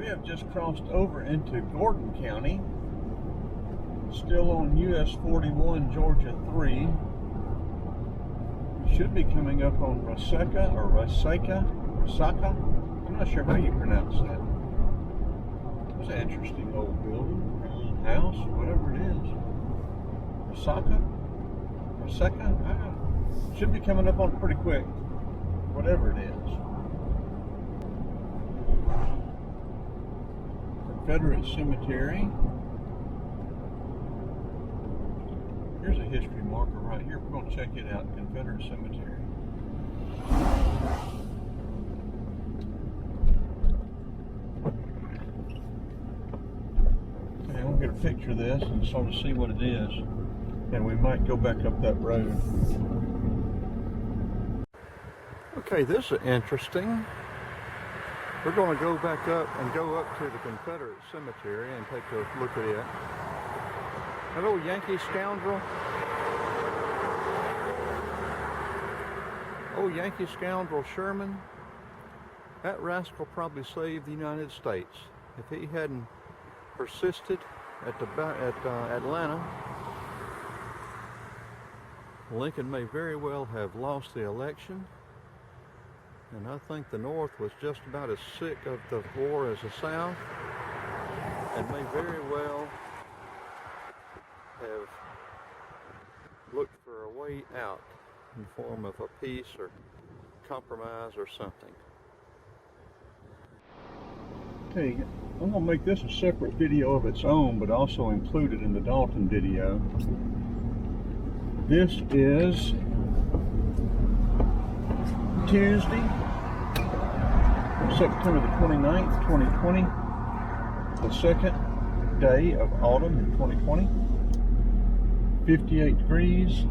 We have just crossed over into Gordon County, still on US 41, Georgia 3. We should be coming up on Resaca or Resaca. I'm not sure how you pronounce that. It's an interesting old building, or little house, whatever it is. Resaca? Should be coming up on it pretty quick, whatever it is. Confederate Cemetery. Here's a history marker right here. We're going to check it out. Confederate Cemetery. Okay, I'm going to get a picture of this and sort of see what it is. And we might go back up that road. Okay, this is interesting. We're going to go back up and go up to the Confederate Cemetery and take a look at it. That old Yankee scoundrel. Old Yankee scoundrel Sherman. That rascal probably saved the United States. If he hadn't persisted at Atlanta, Lincoln may very well have lost the election. And I think the North was just about as sick of the war as the South, and may very well have looked for a way out in the form of a peace or compromise or something. Okay, I'm going to make this a separate video of its own, but also include it in the Dalton video. This is Tuesday, September the 29th, 2020, the second day of autumn in 2020, 58 degrees,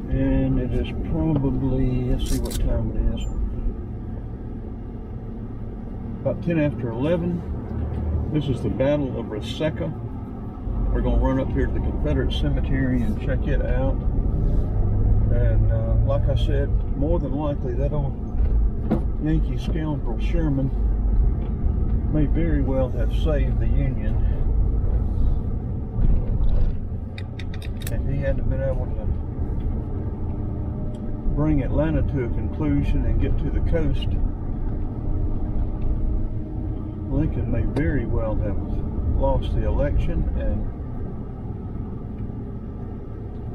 and it is probably, let's see what time it is, about 10 after 11. This is the Battle of Resaca. We're going to run up here to the Confederate Cemetery and check it out. And like I said, more than likely that old Yankee scoundrel Sherman may very well have saved the Union if he hadn't been able to bring Atlanta to a conclusion and get to the coast. Lincoln may very well have lost the election, and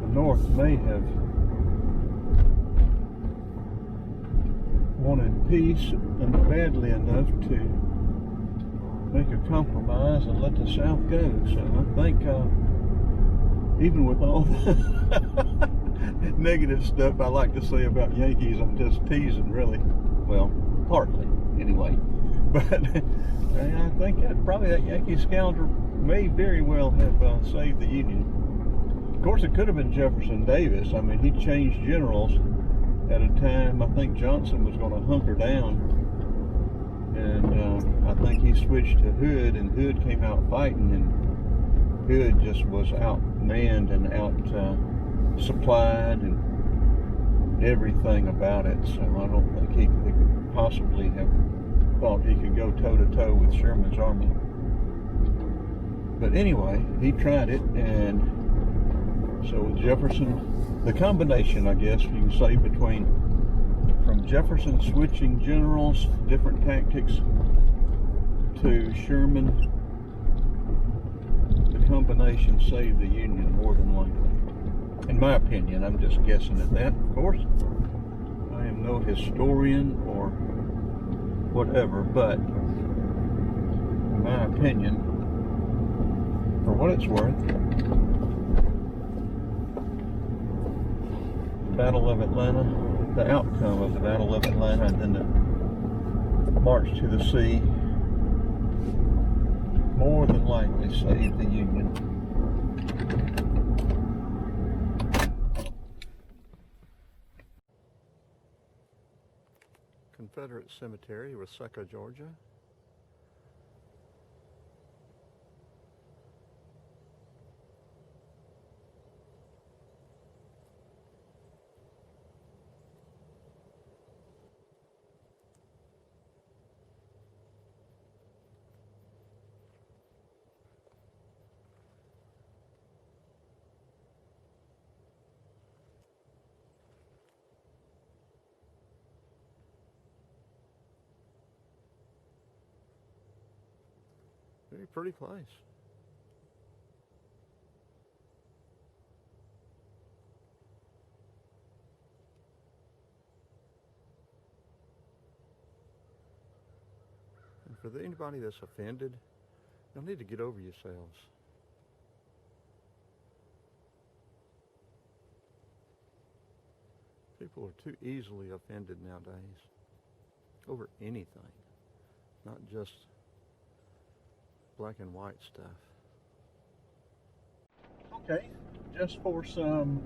the North may have wanted peace and badly enough to make a compromise and let the South go. So I think even with all the negative stuff I like to say about Yankees, I'm just teasing, really. Well, partly anyway. But I think that Yankee scoundrel may very well have saved the Union. Of course, it could have been Jefferson Davis. I mean, he changed generals at a time I think Johnson was going to hunker down, and I think he switched to Hood, and Hood came out fighting, and Hood just was outmanned and out supplied and everything about it. So I don't think he could possibly have thought he could go toe-to-toe with Sherman's army. But anyway, he tried it, and so Jefferson, the combination, I guess you can say, from Jefferson switching generals, different tactics, to Sherman, the combination saved the Union more than likely. In my opinion, I'm just guessing at that, of course. I am no historian or whatever, but in my opinion, for what it's worth, the Battle of Atlanta, the outcome of the Battle of Atlanta, and then the march to the sea, more than likely saved the Union. Confederate Cemetery, Resaca, Georgia. pretty place. And for anybody that's offended, you'll need to get over yourselves. People are too easily offended nowadays over anything, not just black and white stuff. Okay, just for some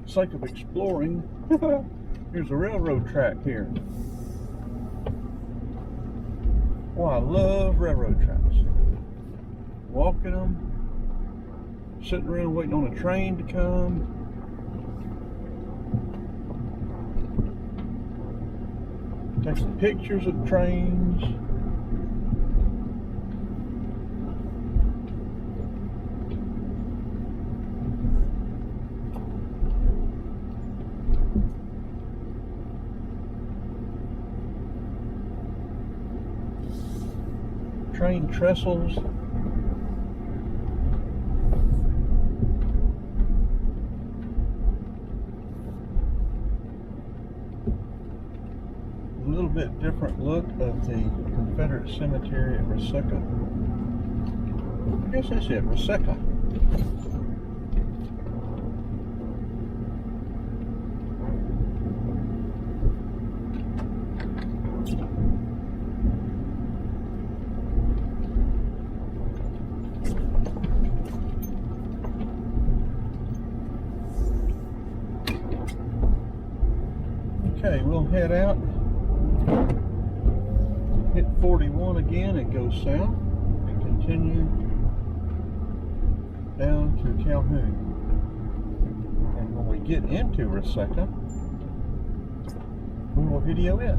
sake of exploring, here's a railroad track here. Oh, I love railroad tracks. Walking them, sitting around waiting on a train to come. Taking pictures of trains. Train trestles. A little bit different look of the Confederate cemetery at Resaca. I guess that's it, Resaca. Okay, we'll head out. Hit 41 again and go south and continue down to Calhoun. And when we get into Resaca, we will video it.